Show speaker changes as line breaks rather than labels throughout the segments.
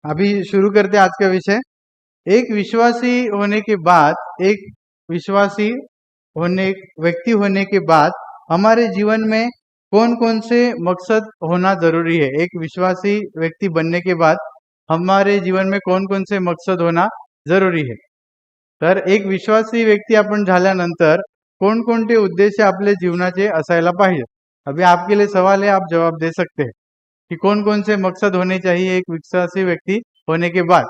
अभी शुरू करते हैं आज का विषय। एक विश्वासी होने के बाद एक विश्वासी होने व्यक्ति होने के बाद हमारे जीवन में कौन कौन से मकसद होना जरूरी है। एक विश्वासी व्यक्ति बनने के बाद हमारे जीवन में कौन कौन से मकसद होना जरुरी है। तर एक विश्वासी व्यक्ती आपण झाल्यानंतर कोणकोणते उद्देश आपल्या जीवनाचे असायला पाहिजे। अभी आपके लिए सवाल है, आप जवाब दे सकते हैं कि कौन कौन से मकसद होने चाहिए एक विश्वासी व्यक्ति होने के बाद।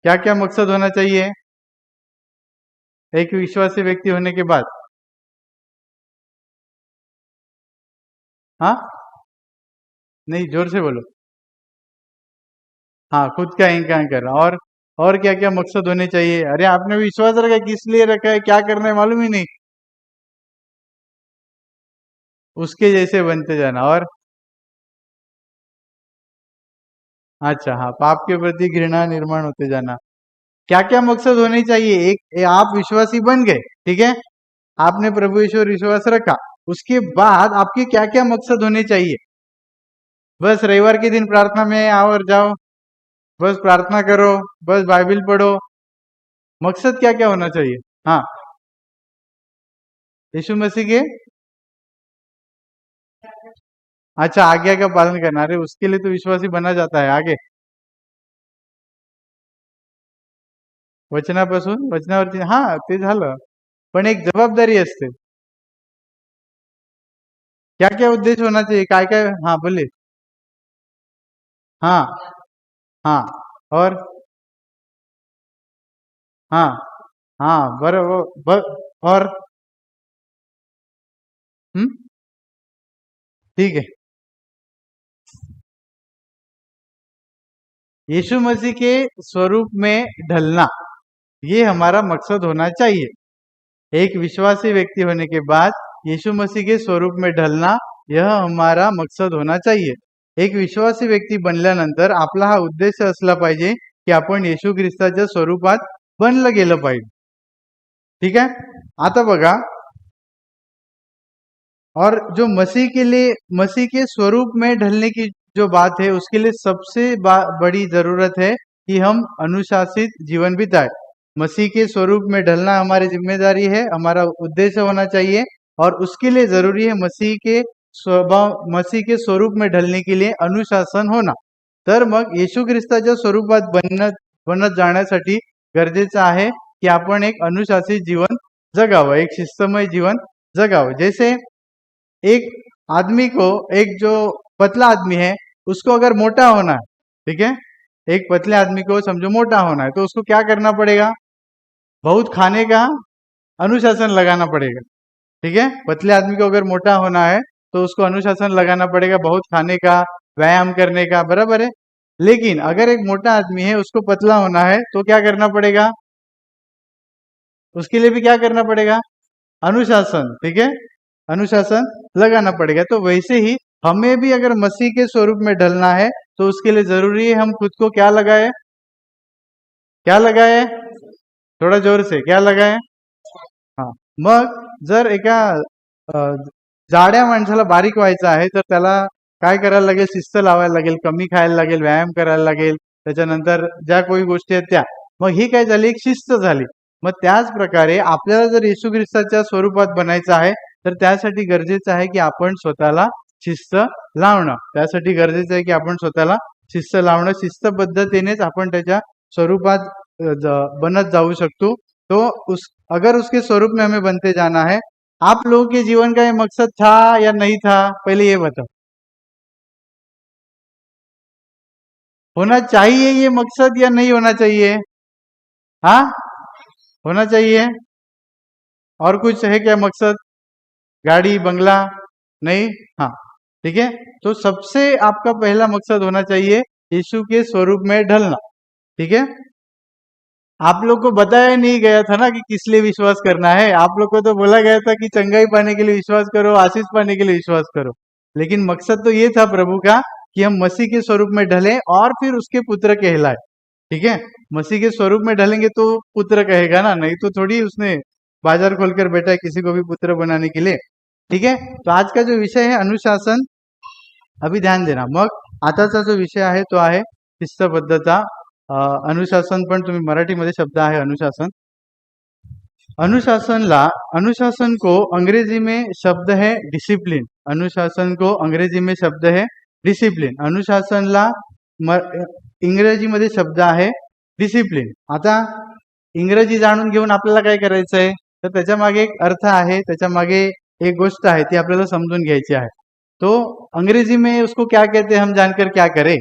क्या क्या मकसद होना चाहिए एक विश्वासी व्यक्ति होने के बाद? हाँ, नहीं, जोर से बोलो। हाँ, खुद का इंकार करना। और क्या क्या मकसद होने चाहिए? अरे आपने विश्वास रखा है, किस लिए रखा है, क्या करना है मालूम ही नहीं, उसके जैसे बनते जाना। और अच्छा, हाँ, पाप के प्रति घृणा निर्माण होते जाना। क्या क्या मकसद होने चाहिए? आप विश्वासी बन गए, ठीक है, आपने प्रभु ईश्वर विश्वास रखा, उसके बाद आपके क्या क्या मकसद होने चाहिए? बस रविवार के दिन प्रार्थना में आओ और जाओ, बस प्रार्थना करो, बस बाइबल पढ़ो, मकसद क्या क्या होना चाहिए? हाँ, यीशु मसीह के अच्छा आज्ञा का पालन करना। अरे उसके लिए तो विश्वासी बना जाता है। आगे वचनापासून वचनावरती, हाँ ते झालं, पण एक जबाबदारी असते। क्या क्या उद्देश्य होना चाहिए, काय काय? हाँ बोलिए। हाँ, हाँ, और हाँ, हाँ, और हम्म, ठीक है, यीशु मसीह के स्वरूप में ढलना, ये हमारा मकसद होना चाहिए। एक विश्वासी व्यक्ति होने के बाद यीशु मसीह के स्वरूप में ढलना, यह हमारा मकसद होना चाहिए। एक विश्वासी व्यक्ती बनल्यानंतर आपला हा उद्देश असला पाहिजे की आपण येशू ख्रिस्ताच्या स्वरूपात बनलं गेलं पाहिजे। ठीक है, आता बघा, और जो मसीह के स्वरूप में ढलने की जो बात है, उसके लिए सबसे बड़ी जरूरत है कि हम अनुशासित जीवन बिताए। मसीह के स्वरूप में ढलना हमारी जिम्मेदारी है, हमारा उद्देश्य होना चाहिए, और उसके लिए जरूरी है मसीह के मसीह के स्वरूप में ढलने के लिए अनुशासन होना। तर मग येशू ख्रिस्ताच्या स्वरूपात बनत जाण्यासाठी गरजेचं आहे की आपण एक अनुशासित जीवन जगावं, एक शिस्तमय जीवन जगावं। जैसे एक आदमी को, एक जो पतला आदमी है उसको अगर मोटा होना है, ठीक है, एक पतले आदमी को समझो मोटा होना है, तो उसको क्या करना पड़ेगा? बहुत खाने का अनुशासन लगाना पड़ेगा। ठीक है, पतले आदमी को अगर मोटा होना है तो उसको अनुशासन लगाना पड़ेगा, बहुत खाने का, व्यायाम करने का, बराबर है। लेकिन अगर एक मोटा आदमी है उसको पतला होना है तो क्या करना पड़ेगा? उसके लिए भी क्या करना पड़ेगा? अनुशासन, ठीक है, अनुशासन लगाना पड़ेगा। तो वैसे ही हमें भी अगर मसीह के स्वरूप में ढलना है तो उसके लिए जरूरी है हम खुद को क्या लगाए? क्या लगाए? थोड़ा जोर से क्या लगाए? हाँ, मग जर एका जाड्या माणसाला बारीक व्हायचं आहे तर त्याला काय करायला लागेल? शिस्त लावायला लागेल, कमी खायला लागेल, व्यायाम करायला लागेल, त्याच्यानंतर ज्या काही गोष्टी आहेत त्या। मग ही काय झाली? एक शिस्त झाली। मग त्याच प्रकारे आपल्याला जर येशू ख्रिस्ताच्या स्वरूपात बनायचं आहे तर त्यासाठी गरजेचं आहे की आपण स्वतःला शिस्त लावणं। त्यासाठी गरजेचं आहे की आपण स्वतःला शिस्त लावणं, शिस्तबद्धतेनेच आपण त्याच्या स्वरूपात बनत जाऊ शकतो। तो अगर उसके स्वरूप में हमें बनते जाना है। आप लोगों के जीवन का ये मकसद था या नहीं था? पहले ये बताओ। होना चाहिए ये मकसद या नहीं होना चाहिए? हाँ, होना चाहिए। और कुछ है क्या मकसद? गाड़ी, बंगला? नहीं, हाँ, ठीक है। तो सबसे आपका पहला मकसद होना चाहिए यीशु के स्वरूप में ढलना। ठीक है, आप लोग को बताया नहीं गया था ना कि किस लिए विश्वास करना है। आप लोग को तो बोला गया था कि चंगाई पाने के लिए विश्वास करो, आशीष पाने के लिए विश्वास करो। लेकिन मकसद तो ये था प्रभु का कि हम मसीह के स्वरूप में ढलें और फिर उसके पुत्र कहलाए। ठीक है, मसीह के स्वरूप में ढलेंगे तो पुत्र कहेगा ना, नहीं तो थोड़ी उसने बाजार खोलकर बैठा है किसी को भी पुत्र बनाने के लिए। ठीक है, तो आज का जो विषय है अनुशासन, अभी ध्यान देना. मग आताचा जो विषय आहे तो आहे शिस्तबद्धता. अनुशासन पण तुम्ही मराठीमध्ये शब्द आहे अनुशासन. अनुशासन को अंग्रेजी में शब्द है डिसिप्लिन. अनुशासन को अंग्रेजी में शब्द है डिसिप्लिन. अनुशासनला इंग्रजीमध्ये शब्द आहे डिसिप्लिन. आता इंग्रजी जाणून घेऊन आपल्याला काय करायचं आहे, तर त्याच्या मागे एक अर्थ आहे, त्याच्या मागे एक गोष्ट आहे, ती आपल्याला समजून घ्यायची आहे. तो अंग्रेजी में उसको क्या कहते हैं हम जानकर क्या करें,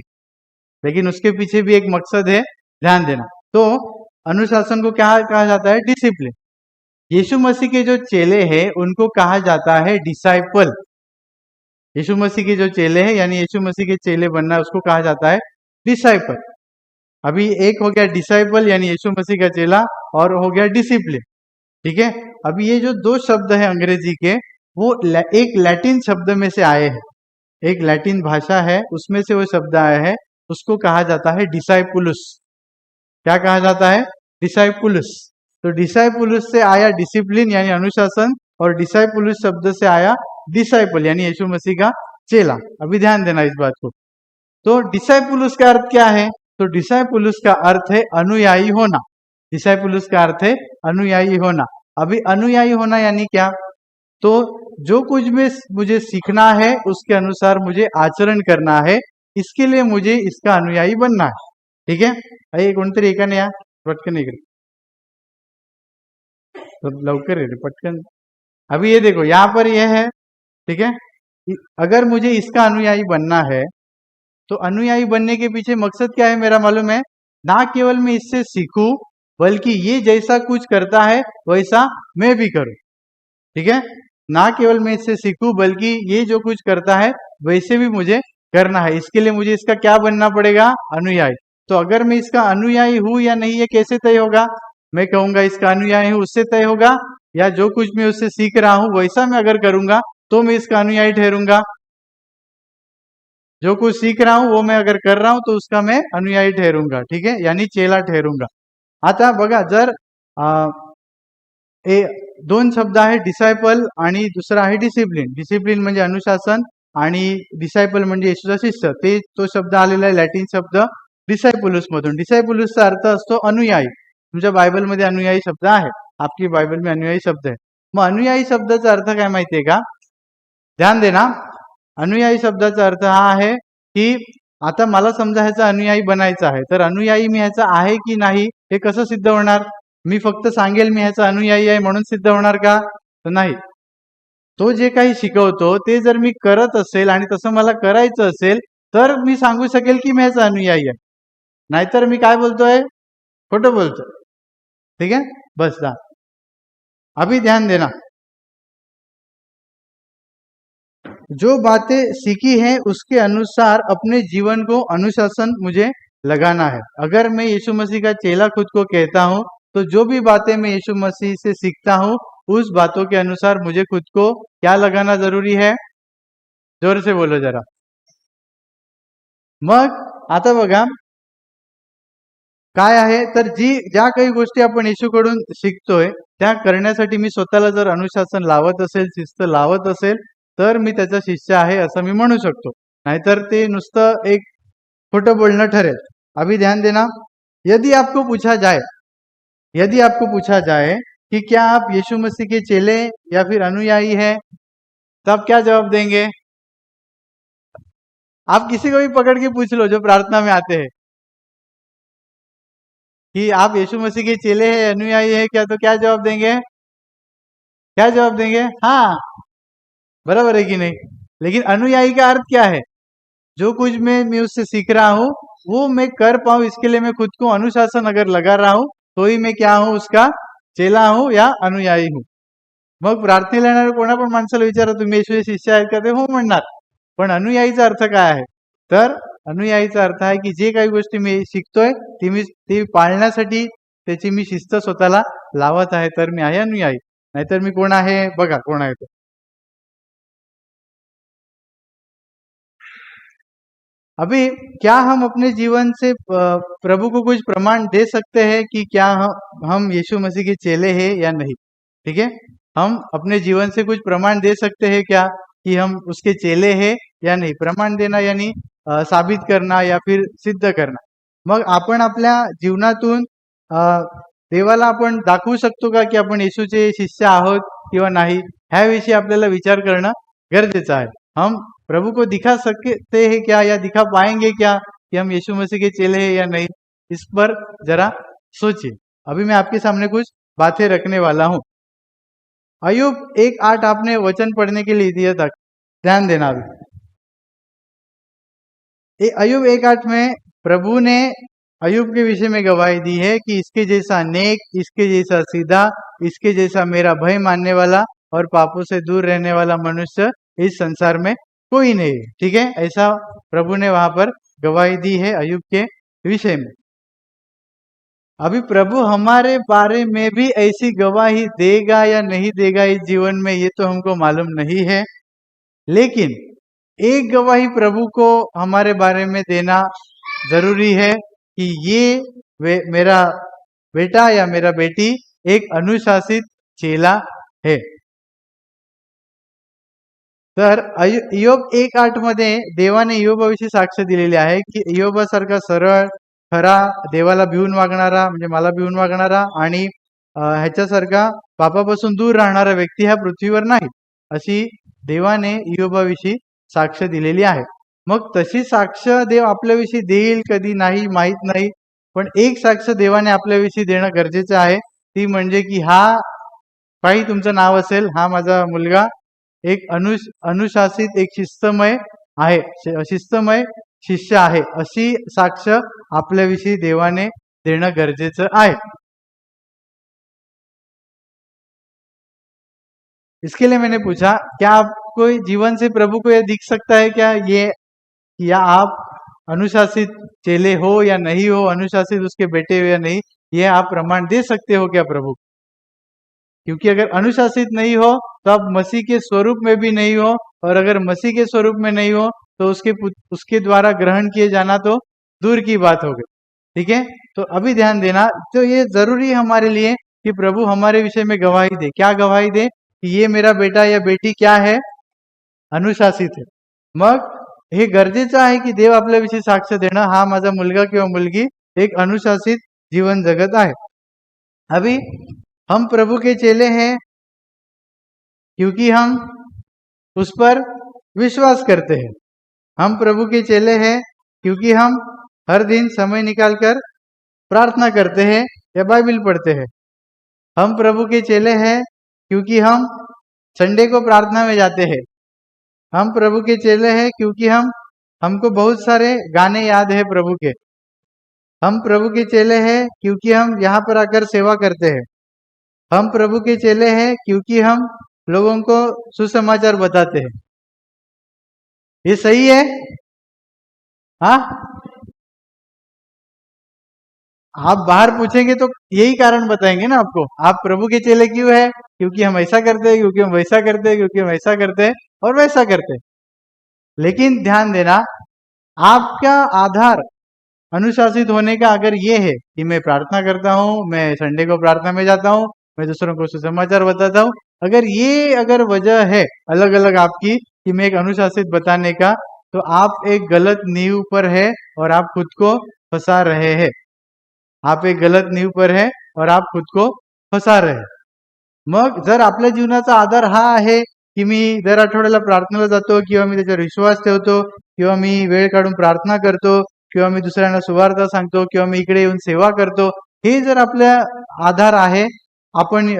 लेकिन उसके पीछे भी एक मकसद है, ध्यान देना. तो अनुशासन को क्या कहा जाता है, डिसिप्लिन. यीशु मसीह के जो चेले हैं उनको कहा जाता है डिसाइपल. यीशु मसीह के जो चेले हैं यानी यीशु मसीह के चेले बनना उसको कहा जाता है डिसाइपल. अभी एक हो गया डिसाइपल यानी यीशु मसीह का चेला, और हो गया डिसिप्लिन. ठीक है. अभी ये जो दो शब्द है अंग्रेजी के, वो एक लैटिन शब्द में से आए हैं. एक लैटिन भाषा है उसमें से वो शब्द आया है, उसको कहा जाता है डिसाइपुलुस. क्या कहा जाता है, डिसाइपुलुस. तो डिसाइपुलुस से आया डिसिप्लिन यानी अनुशासन, और डिसाइपुलुस शब्द से आया डिसाइपल यानी यीशु मसीह का चेला. अभी ध्यान देना इस बात को. तो डिसाइपुलुस का अर्थ क्या है, तो डिसाइपुलुस का अर्थ है अनुयायी होना. डिसाइपुलुस का अर्थ है अनुयायी होना. अभी अनुयायी होना यानी क्या, तो जो कुछ भी मुझे सीखना है उसके अनुसार मुझे आचरण करना है, इसके लिए मुझे इसका अनुयायी बनना है. ठीक है. अरे कोणतरी एकाने या पटकन इकडे, तो लवकर येते पटकन. अभी ये देखो यहाँ पर यह है. ठीक है. अगर मुझे इसका अनुयायी बनना है तो अनुयायी बनने के पीछे मकसद क्या है मेरा मालूम है, ना केवल मैं इससे सीखूं बल्कि ये जैसा कुछ करता है वैसा मैं भी करूं. ठीक है. ना केवल मैं इससे सीखूं बल्कि ये जो कुछ करता है वैसे भी मुझे करना है. इसके लिए मुझे इसका क्या बनना पड़ेगा, अनुयायी. तो अगर मैं इसका अनुयायी हूं या नहीं ये कैसे तय होगा, मैं कहूंगा इसका अनुयायी हूं उससे तय होगा, या जो कुछ मैं उससे सीख रहा हूं वैसा मैं अगर करूंगा तो मैं इसका अनुयायी ठहरूंगा. जो कुछ सीख रहा हूं वो मैं अगर कर रहा हूं तो उसका मैं अनुयायी ठहरूंगा. ठीक है. यानी चेला ठहरूंगा. आता बघा, जर दोन शब्द आहे डिसायपल आणि दुसरा आहे डिसिप्लिन. डिसिप्लिन म्हणजे अनुशासन आणि डिसायपल म्हणजे येशूचा शिष्य. तो शब्द आलेला आहे लॅटिन शब्द डिसायपुलुस मधून. डिसायपुलुसचा अर्थ असतो अनुयायी. तुमच्या बायबलमध्ये अनुयायी शब्द आहे, आपकी बायबल में अनुयायी शब्द आहे. मग अनुयायी शब्दाचा अर्थ काय माहितीये का, ध्यान देना. अनुयायी शब्दाचा अर्थ हा आहे की आता मला समजा ह्याचा अनुयायी बनायचा आहे, तर अनुयायी मी ह्याचा आहे की नाही हे कसं सिद्ध होणार. मी फक्त सांगेल मी ह्याचा अनुयायी आहे म्हणून सिद्ध होणार का, तर नाही. तो जे काही शिकवतो ते जर मी करत असेल आणि तसं मला करायचं असेल तर मी सांगू शकेल की मी ह्याचा अनुयायी आहे. नाहीतर मी काय बोलतोय, खोटं बोलतोय. ठीक है. बस दा. अभी ध्यान देना, जो बातें सीखी हैं उसके अनुसार अपने जीवन को अनुशासन मुझे लगाना है. अगर मैं यीशु मसीह का चेला खुद को कहता हूं तो जो भी बातें मैं यीशु मसीह से सीखता हूं उस बातों के अनुसार मुझे खुद को क्या लगाना जरूरी है, जोर से बोलो जरा. मग आता बघा काय आहे, तर ज्या काही गोष्टी आपण येशूकडून शिकतोय त्या करण्यासाठी मी स्वतःला जर अनुशासन लावत असेल, शिस्त लावत असेल, तर मी त्याचा शिष्य आहे असं मी म्हणू शकतो. नाहीतर ते नुसतं एक खोटं बोलणं ठरेल. अभी ध्यान देना, यदि आपको पूछा जाए कि क्या आप यीशु मसीह के चेले या फिर अनुयायी हैं, तब क्या जवाब देंगे. आप किसी को भी पकड़ के पूछ लो जो प्रार्थना में आते हैं कि आप यीशु मसीह के चेले हैं, अनुयायी है क्या, तो क्या जवाब देंगे, क्या जवाब देंगे, हाँ. बराबर है कि नहीं. लेकिन अनुयायी का अर्थ क्या है, जो कुछ मैं उससे सीख रहा हूं वो मैं कर पाऊं, इसके लिए मैं खुद को अनुशासन अगर लगा रहा हूं तो ही मैं क्या हूं, उसका चेला हूं या अनुयायी हूं. मग प्रार्थनेला येणाऱ्या कोणा पण माणसाला विचारा तुम्ही येशूचे शिष्य आहेत का, ते हो म्हणणार. पण अनुयायीचा अर्थ काय आहे, तर अनुयायीचा अर्थ आहे की जे काही गोष्टी मी शिकतोय ती पाळण्यासाठी त्याची मी शिस्त स्वतःला लावत आहे, तर मी आहे अनुयायी. नाहीतर मी कोण आहे, बघा कोण आहे तो. अभी क्या हम अपने जीवन से प्रभु को कुछ प्रमाण दे सकते हैं कि क्या हम यीशु मसीह के चेले हैं या नहीं. ठीक है. हम अपने जीवन से कुछ प्रमाण दे सकते हैं क्या, कि हम उसके चेले हैं या नाही, प्रमाण देणं यानी साबित करणं या फिर सिद्ध करणं. मग आपण आपल्या जीवनातून देवाला आपण दाखवू शकतो का की आपण येशूचे शिष्य आहोत किंवा नाही, ह्याविषयी आपल्याला विचार करणं गरजेचं आहे. हम प्रभु को दिखा सकते हैं क्या या दिखा पाएंगे क्या कि हम यीशु मसीह के चेले हैं या नहीं, इस पर जरा सोचिए. अभी मैं आपके सामने कुछ बातें रखने वाला हूं. अयुब 1:8 आपने वचन पढ़ने के लिए दिया था, ध्यान देना. अभी अयुब 1:8 में प्रभु ने अयुब के विषय में गवाही दी है कि इसके जैसा नेक, इसके जैसा सीधा, इसके जैसा मेरा भय मानने वाला और पापों से दूर रहने वाला मनुष्य इस संसार में कोई नहीं है. ठीक है, ऐसा प्रभु ने वहां पर गवाही दी है अयुब के विषय में. अभी प्रभु हमारे बारे में भी ऐसी गवाही देगा या नहीं देगा इस जीवन में, ये तो हमको मालूम नहीं है. लेकिन एक गवाही प्रभु को हमारे बारे में देना जरूरी है कि ये मेरा बेटा या मेरा बेटी एक अनुशासित चेला है. तर इयोब 1:8 मध्ये देवाने इयोबाविषयी साक्ष दिलेली आहे की इयोबासारखा सरळ, खरा, देवाला भिवून वागणारा म्हणजे मला भिवून वागणारा आणि ह्याच्यासारखा पापापासून दूर राहणारा व्यक्ती हा पृथ्वीवर नाही, अशी देवाने इयोबाविषयी साक्ष दिलेली आहे. मग तशी साक्ष देव आपल्याविषयी देईल कधी नाही माहित नाही, पण एक साक्ष देवाने आपल्याविषयी देणं गरजेचं आहे, ती म्हणजे की हा काही तुमचं नाव असेल, हा माझा मुलगा एक अनुशासित, एक शिस्तमय आहे, शिस्तमय शिष्य आहे, अशी साक्ष आपल्याविषयी देवाने देणं गरजेचं आहे. इसके लिए मैंने पूछा, क्या आपको जीवन से प्रभु को यह दिख सकता है क्या ये, या आप अनुशासित चेले हो या नहीं हो, अनुशासित उसके बेटे हो या नहीं, ये आप प्रमाण दे सकते हो क्या प्रभु? क्योंकि अगर अनुशासित नहीं हो तो आप मसीह के स्वरूप में भी नहीं हो, और अगर मसीह के स्वरूप में नहीं हो तो उसके द्वारा ग्रहण किए जाना तो दूर की बात हो गई. ठीक है, तो अभी ध्यान देना. तो ये जरूरी है हमारे लिए कि प्रभु हमारे विषय में गवाही दे. क्या गवाही दे? कि ये मेरा बेटा या बेटी क्या है? अनुशासित है. मग हे गरजेचं आहे की देव आपल्याविषयी साक्ष देणं, हा माझा मुलगा किंवा मुलगी एक अनुशासित जीवन जगत आहे. अभी हम प्रभु के चेले हैं क्योंकि हम उस पर विश्वास करते हैं. हम प्रभु के चेले हैं क्योंकि हम हर दिन समय निकालकर प्रार्थना करते हैं या बाइबल पढ़ते हैं. हम प्रभु के चेले हैं क्योंकि हम संडे को प्रार्थना में जाते हैं. हम प्रभु के चेले हैं क्योंकि हमको बहुत सारे गाने याद है प्रभु के. हम प्रभु के चेले हैं क्योंकि हम यहाँ पर आकर सेवा करते हैं. हम प्रभु के चेले हैं क्योंकि हम लोगों को सुसमाचार बताते हैं. ये सही है? हाँ, आप बाहर पूछेंगे तो यही कारण बताएंगे ना आपको. आप प्रभु के चेले क्यों है? क्योंकि हम ऐसा करते हैं, क्योंकि हम वैसा करते हैं, क्योंकि हम ऐसा करते हैं और वैसा करते हैं. लेकिन ध्यान देना, आपका आधार अनुशासित होने का अगर ये है कि मैं प्रार्थना करता हूँ, मैं संडे को प्रार्थना में जाता हूँ, मैं दूसरों को सुसमाचार बताता हूँ, अगर वजह है अलग अलग आपकी कि मैं एक अनुशासित बताने का, तो आप एक गलत नींव पर है और आप खुद को फंसा रहे हैं. आप एक गलत नींव पर है और आप खुद को फंसा रहे. मग जर आपल्या जीवनाचा आधार हा आहे की मी दर आठवड्याला प्रार्थनेला जातो, किंवा मी त्याच्यावर विश्वास ठेवतो, किंवा मी वेळ काढून प्रार्थना करतो, किंवा मी दुसऱ्यांना सुवार्ता सांगतो, किंवा मी इकडे येऊन सेवा करतो, हे जर आपल्या आधार आहे, आपण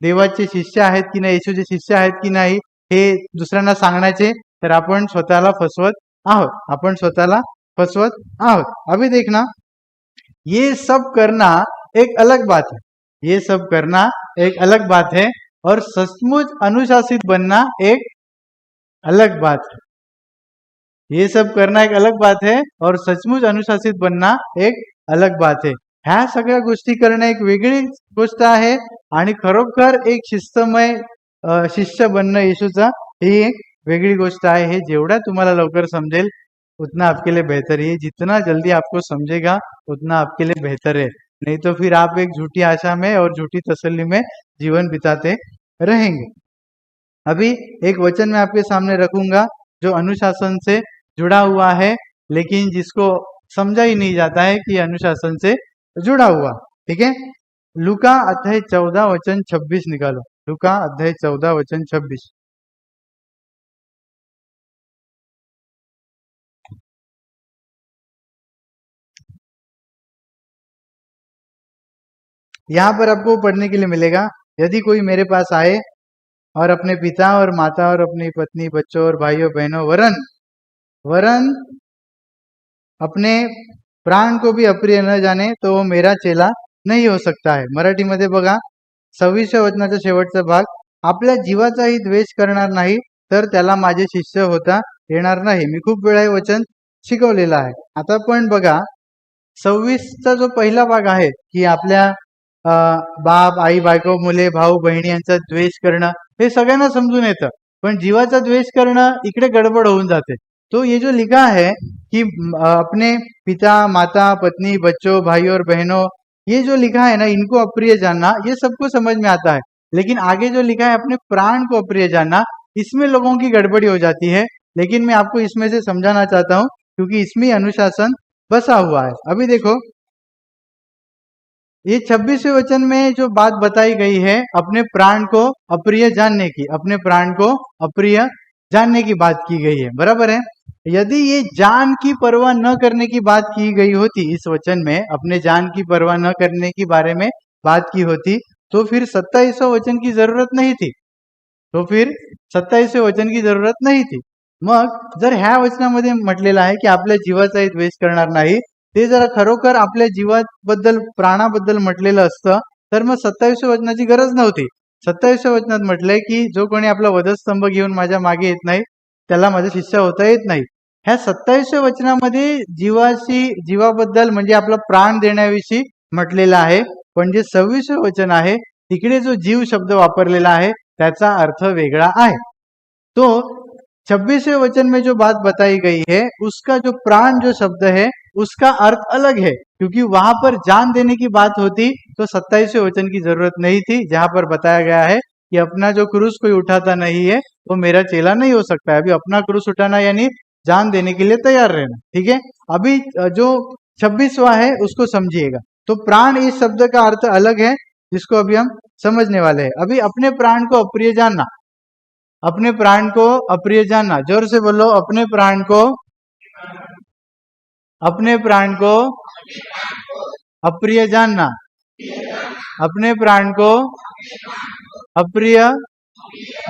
देवाचे शिष्य आहेत की नाही, येशूचे शिष्य आहेत की नाही हे दुसऱ्यांना सांगण्याचे, तर आपण स्वतःला फसवत आहोत. अभी देखना, ये सब करना एक अलग बात है. ये सब करना एक अलग बात है और सचमुच अनुशासित बनना एक अलग बात है. ये सब करना एक अलग बात है और सचमुच अनुशासित बनना एक अलग बात है. ह्या सगळ्या गोष्टी करणं एक वेगळी गोष्ट आहे आणि खरोखर एक शिस्तमय शिष्य बनणं येशूचा ही एक वेगळी गोष्ट आहे. हे जेवढा तुम्हाला लवकर समजेल उतना आपके लिए बेहतर है. जितना जल्दी आपको समझेगा उतना आपके लिए बेहतर है. नहीं तो फिर आप एक झूठी आशा में और झूठी तसल्ली में जीवन बिताते रहेंगे. अभी एक वचन मैं आपके सामने रखूंगा जो अनुशासन से जुड़ा हुआ है, लेकिन जिसको समझा ही नहीं जाता है कि अनुशासन से जुड़ा हुआ। ठीक है, लूका अध्याय 14 वचन 26 निकालो। लूका अध्याय 14 वचन 26। यहाँ पर आपको पढ़ने के लिए मिलेगा, यदि कोई मेरे पास आए और अपने पिता और माता और अपनी पत्नी, बच्चों और भाइयों बहनों, वरन वरन अपने प्राण को भी अप्रिय न जाने, तो वो मेरा चेला नहीं हो सकता है। मराठीमध्ये बघा 26व्या वचनाचा शेवटचा भाग, आपल्या जीवाचाही द्वेष करणार नाही तर त्याला माझे शिष्य होता येणार नाही। मी खूप वेळा हे वचन शिकवलेलं आहे। आता पण बघा 26चा जो पहिला भाग आहे की आपल्या बाप, आई, बायको, मुले, भाऊ, बहिणी यांचा द्वेष करणं, हे सगळ्यांना समजून येतं, पण जीवाचा द्वेष करणं इकडे गडबड होऊन जाते। तो ये जो लिखा है कि अपने पिता, माता, पत्नी, बच्चों, भाई और बहनों, ये जो लिखा है ना, इनको अप्रिय जानना, ये सबको समझ में आता है, लेकिन आगे जो लिखा है अपने प्राण को अप्रिय जानना, इसमें लोगों की गड़बड़ी हो जाती है। लेकिन मैं आपको इसमें से समझाना चाहता हूँ, क्योंकि इसमें अनुशासन बसा हुआ है। अभी देखो, ये 26वें वचन में जो बात बताई गई है अपने प्राण को अप्रिय जानने की, अपने प्राण को अप्रिय जानने की बात की गई है, बराबर है। यदि ये जान की परवाह न करने की बात की गई होती, इस वचन में अपने जान की परवाह न करने की बारे में बात की होती, तो फिर 27वें वचन की जरूरत नहीं थी, तो फिर 27वें वचन की जरूरत नाही थी। मग जर ह्या वचनामध्ये म्हटलेलं आहे की आपल्या जीवाचाही द्वेष करणार नाही, ते जर खरोखर आपल्या जीवाबद्दल, प्राणाबद्दल म्हटलेलं असतं, तर मग 27व्या वचनाची गरज नव्हती। 27व्या वचनात म्हटलंय की जो कोणी आपला वधस्तंभ घेऊन माझ्या मागे येत नाही, त्याला माझा शिष्य होता येत नाही। ह्या 27व्या वचनामध्ये जीवाबद्दल म्हणजे आपला प्राण देण्याविषयी म्हटलेलं आहे, पण जे 26वें वचन आहे तिकडे जो जीव शब्द वापरलेला आहे त्याचा अर्थ वेगळा आहे। तो 26वें वचन में जो बात बताई गई है, उसका जो प्राण जो शब्द है उसका अर्थ अलग है, क्योंकि वहां पर जान देने की बात होती तो 27वें वचन की जरूरत नहीं थी, जहां पर बताया गया है कि अपना जो क्रूस कोई उठाता नहीं है वो मेरा चेला नहीं हो सकता है। अभी अपना क्रूस उठाना यानी जान देने के लिए तैयार रहना। ठीक है, अभी जो 26वां है उसको समझिएगा। तो प्राण इस शब्द का अर्थ अलग है, जिसको अभी हम समझने वाले हैं। अभी अपने प्राण को अप्रिय जानना, अपने प्राण को अप्रिय जानना, जोर से बोलो, अपने प्राण को, अपने प्राण को अप्रिय जानना, अपने प्राण को अप्रिय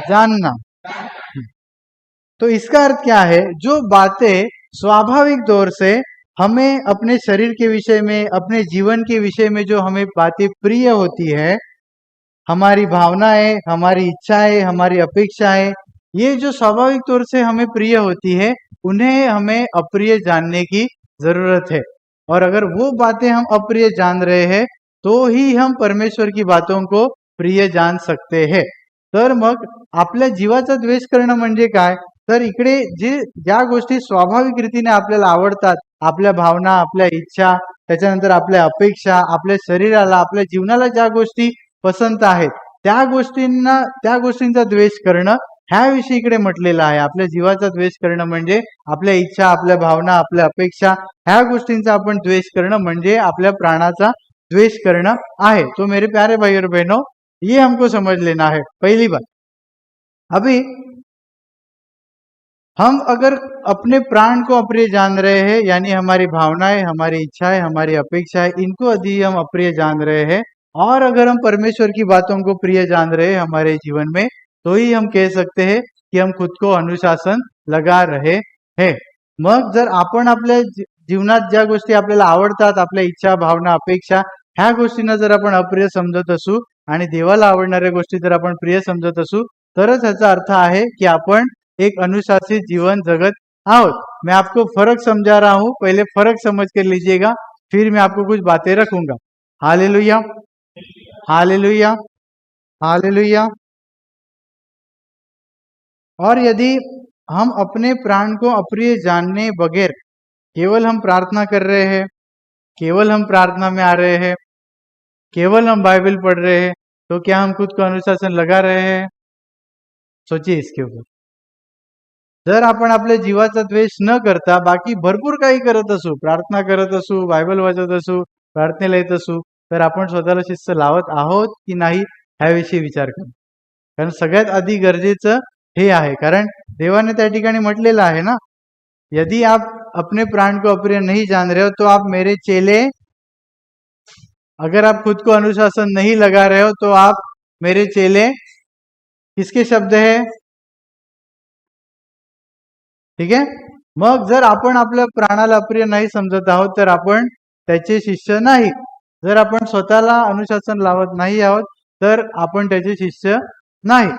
जानना। तो इसका अर्थ क्या है? जो बातें स्वाभाविक तौर से हमें अपने शरीर के विषय में, अपने जीवन के विषय में जो हमें बातें प्रिय होती है, हमारी भावनाएं, हमारी इच्छाएं, हमारी अपेक्षाएं, ये जो स्वाभाविक तौर से हमें प्रिय होती है, उन्हें हमें अप्रिय जानने की जरूरत है। और अगर वो बातें हम अप्रिय जान रहे हैं तो ही हम परमेश्वर की बातों को प्रिय जान सकते हैं। तर मग आपल्या जीवाचा द्वेष करणं म्हणजे काय? तर इकडे ज्या गोष्टी स्वाभाविक रीतीने आपल्याला आवडतात, आपल्या भावना, आपल्या इच्छा, त्याच्यानंतर आपल्या अपेक्षा, आपल्या शरीराला, आपल्या जीवनाला ज्या गोष्टी पसंत आहेत, त्या गोष्टींचा द्वेष करणं, ह्याविषयी इकडे म्हटलेलं आहे। आपल्या जीवाचा द्वेष करणं म्हणजे आपल्या इच्छा, आपल्या भावना, आपल्या अपेक्षा, ह्या गोष्टींचा आपण द्वेष करणं म्हणजे आपल्या प्राणाचा द्वेष करणं आहे। तो मेरे प्यारे भाई और बहनों, ये हमको समझ लेना है, पहली बात। अभी हम अगर अपने प्राण को अप्रिय जान रहे हैं, यानी हमारी भावनाएं, हमारी इच्छाएं, हमारी अपेक्षाएं, इनको यदि हम अप्रिय जान रहे हैं, और अगर हम परमेश्वर की बातों को प्रिय जान रहे हैं हमारे जीवन में, तो ही हम कह सकते हैं कि हम खुद को अनुशासन लगा रहे हैं। मग जर आपण आपल्या जीवनात ज्या गोष्टी आपल्याला आवडतात, आपल्या इच्छा, भावना, अपेक्षा, ह्या गोष्टींना जर आपण अप्रिय समजत असू आणि देवाला आवडणाऱ्या गोष्टी जर आपण प्रिय समजत असू, तरच ह्याचा अर्थ आहे की आपण एक अनुशासित जीवन जगत आहोत। मैं आपको फर्क समझा रहा हूं, पहले फर्क समझ कर लीजिएगा, फिर मैं आपको कुछ बातें रखूंगा। Hallelujah, hallelujah, hallelujah. और यदि हम अपने प्राण को अप्रिय जानने बगैर केवल हम प्रार्थना कर रहे हैं, केवल हम प्रार्थना में आ रहे हैं, केवल हम बाइबल पढ़ रहे हैं, तो क्या हम खुद को अनुशासन लगा रहे हैं? सोचिए इसके ऊपर. जर आपण आपल्या जीवाचा द्वेष न करता बाकी भरपूर काही करत असू, प्रार्थना करत असू, बायबल वाचत असू, प्रार्थनेला येत असू, तर आपण स्वतःला शिस्त लावत आहोत की नाही ह्याविषयी विचार करू. कारण सगळ्यात आधी गरजेचं हे आहे. कारण देवाने त्या ठिकाणी म्हटलेलं आहे ना, यदि आप अपने प्राण को अप्रिय नहीं जान रहे हो तो आप मेरे चेले, अगर आप खुद को अनुशासन नहीं लगा रहे हो तो आप मेरे चेले. किसके शब्द है? ठीक आहे. मग जर आपण आपल्या प्राणाला अप्रिय नाही समजत आहोत तर आपण त्याचे शिष्य नाही. जर आपण स्वतःला अनुशासन लावत नाही आहोत तर आपण त्याचे शिष्य नहीं.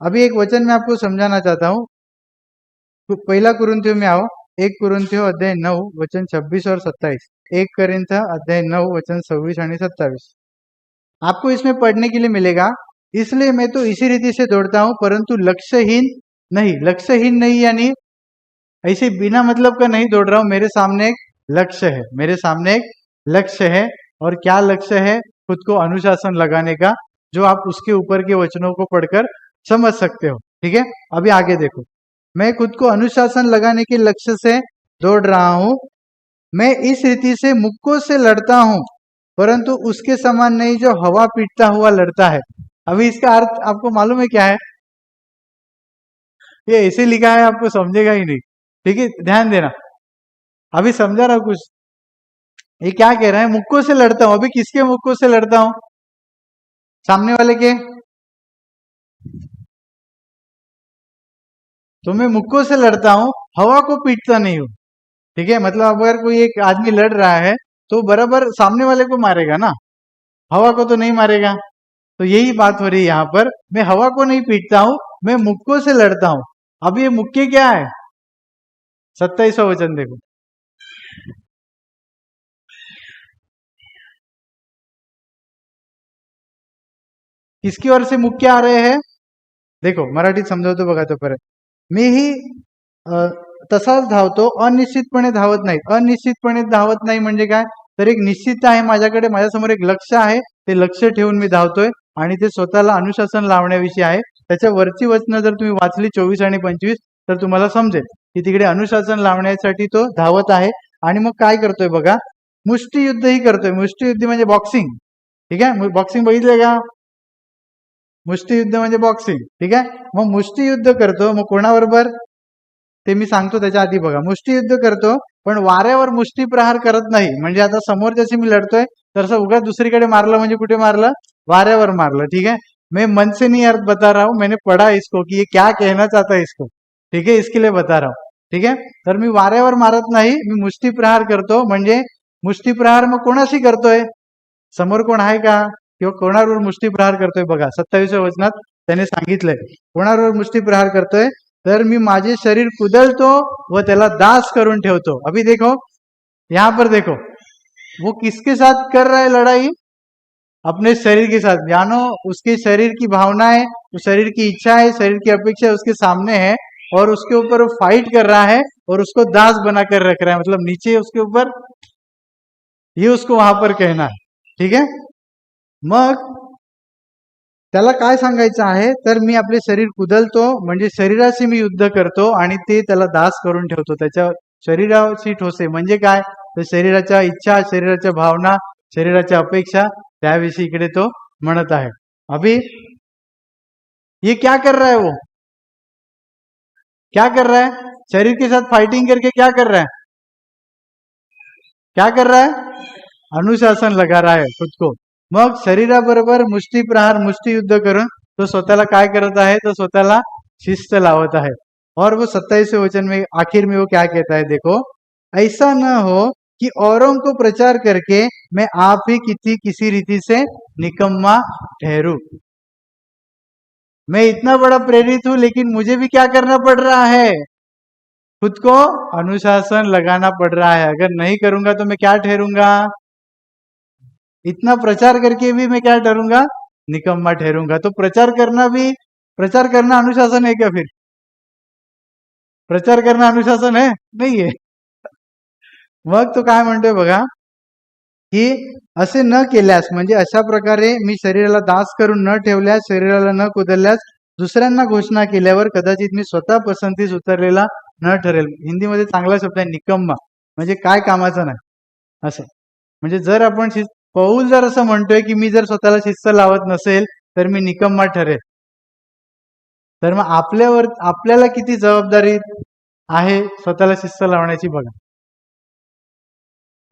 अभी एक वचन मैं आपको समझाना चाहता हूँ. पहला कुरिन्थियों में आओ. 1 कुरिन्थियों अध्याय 9 वचन 26 और 27. 1 कोरिन्थियों अध्याय 9 वचन 26 आणि 27. आपको इसमें पढ़ने के लिए मिलेगा. इसलिए मैं तो इसी रीति से दौड़ता हूं परंतु लक्ष्यहीन नहीं. लक्ष्यहीन नहीं यानी ऐसे बिना मतलब का नहीं दौड़ रहा हूं. मेरे सामने एक लक्ष्य है. मेरे सामने एक लक्ष्य है. और क्या लक्ष्य है? खुद को अनुशासन लगाने का, जो आप उसके ऊपर के वचनों को पढ़कर समझ सकते हो. ठीक है. अभी आगे देखो. मैं खुद को अनुशासन लगाने के लक्ष्य से दौड़ रहा हूं. मैं इस रीति से मुक्कों से लड़ता हूं परंतु उसके समान नहीं जो हवा पीटता हुआ लड़ता है. अभी इसका अर्थ आपको मालूम है क्या है? ये ऐसे लिखा है, आपको समझेगा ही नहीं. ठीक है, ध्यान देना. अभी समझा रहा कुछ. ये क्या कह रहा है? मुक्कों से लड़ता हूं. अभी किसके मुक्कों से लड़ता हूं? सामने वाले के. तो मैं मुक्कों से लड़ता हूं, हवा को पीटता नहीं हूं. ठीक है. मतलब अगर कोई एक आदमी लड़ रहा है तो बराबर सामने वाले को मारेगा ना, हवा को तो नहीं मारेगा. तो यही बात हो रही है यहाँ पर. मैं हवा को नहीं पीटता हूं, मैं मुक्कों से लड़ता हूं. अब ये मुक्के क्या है? 27वां वचन देखो. किसकी ओर से मुक्के आ रहे हैं? देखो मराठीत समजावतो बघा तोपर्यंत. मीही तसाच धावतो, अनिश्चितपणे धावत नाही. अनिश्चितपणे धावत नाही म्हणजे काय? तर एक निश्चितता आहे माझ्याकडे, माझ्यासमोर एक लक्ष्य आहे, ते लक्ष्य ठेवून मी धावतोय आणि ते स्वतःला अनुशासन लावण्याविषयी आहे. त्याच्या वरची वचनं जर तुम्ही वाचली 24 आणि 25 तर तुम्हाला समजेल की तिकडे अनुशासन लावण्यासाठी तो धावत आहे. आणि मग काय करतोय बघा, मुष्टियुद्धही करतोय. मुष्टियुद्ध म्हणजे बॉक्सिंग. ठीक आहे. बॉक्सिंग बघितलंय का? मुष्टियुद्ध म्हणजे बॉक्सिंग. ठीक आहे. मग मुष्टियुद्ध करतो, मग कोणाबरोबर ते मी सांगतो त्याच्या आधी बघा. मुष्टियुद्ध करतो पण वाऱ्यावर मुष्टी प्रहार करत नाही. म्हणजे आता समोरच्याशी मी लढतोय तर असं उगाच दुसरीकडे मारलं म्हणजे कुठे मारलं? वाऱ्यावर मारलं. ठीक है. मैं मन से नहीं अर्थ बता रहा हूं, मैंने पढ़ा इसको कि ये क्या कहना चाहता है इसको. ठीक है, इसके लिए बता रहा हूं. ठीक है. तर मी वाऱ्यावर मारत नाही, मी मुष्टी प्रहार करतो. म्हणजे मुष्टी प्रहार मग कोणाशी करतोय? समोर कोण आहे का? किंवा कोणावर मुष्टी प्रहार करतोय बघा. 27व्या वचनात त्याने सांगितलंय कोणावर मुष्टी प्रहार करतोय. तर मी माझे शरीर कुदलतो व त्याला दास करून ठेवतो. अभी देखो यहां पर देखो, वो किसके साथ कर रहा है लड़ाई? अपने शरीर के साथ. जानो उसके शरीर की भावनाएं, शरीर की इच्छा है, शरीर की अपेक्षा उसके सामने है और उसके ऊपर वो फाइट कर रहा है और उसको दास बनाकर रख रहा है. मतलब नीचे उसके ऊपर, ये उसको वहां पर कहना है. ठीक है. मग त्याला काय सांगायचं आहे? तर मी आपले शरीर कुदलतो म्हणजे शरीराशी मी युद्ध करतो आणि ते त्याला दास करून ठेवतो. त्याच्या शरीराशी ठोसे म्हणजे काय? तर शरीराच्या इच्छा, शरीराच्या भावना, शरीराच्या अपेक्षा त्याविषयी इकडे तो म्हणत आहे. अभी ये क्या कर रहा है? वो क्या कर रहा है? शरीर के साथ फाइटिंग करके क्या कर रहा है? क्या कर रहा है? अनुशासन लगा रहा है खुद को. मग शरीराबरोबर मुष्टी प्रहार, मुष्टी युद्ध करून तो स्वतःला काय करत आहे? तो स्वतःला शिस्त लावत आहे. और वो 27वें वचन में आखिर में वो क्या कहता है? देखो, ऐसा न हो कि औरों को प्रचार करके मैं आप ही किसी रीति से निकम्मा ठहरू. मैं इतना बड़ा प्रेरित हूं लेकिन मुझे भी क्या करना पड़ रहा है? खुद को अनुशासन लगाना पड़ रहा है. अगर नहीं करूंगा तो मैं क्या ठहरूंगा? इतना प्रचार करके भी मैं क्या ठहरूंगा? निकम्मा ठहरूंगा. तो प्रचार करना अनुशासन है क्या? फिर प्रचार करना अनुशासन है? नहीं है. मग तो काय म्हणतोय बघा, की असे न केल्यास, म्हणजे अशा प्रकारे मी शरीराला दास करून न ठेवल्यास, शरीराला न कुदरल्यास, दुसऱ्यांना घोषणा केल्यावर कदाचित मी स्वतः पसंतीस उतरलेला न ठरेल. हिंदीमध्ये चांगला शब्द आहे निकम्मा, म्हणजे काय कामाचा नाही असं. म्हणजे जर आपण पौल जर असं म्हणतोय की मी जर स्वतःला शिस्त लावत नसेल तर मी निकम्मा ठरेल, तर मग आपल्याला किती जबाबदारी आहे स्वतःला शिस्त लावण्याची बघा.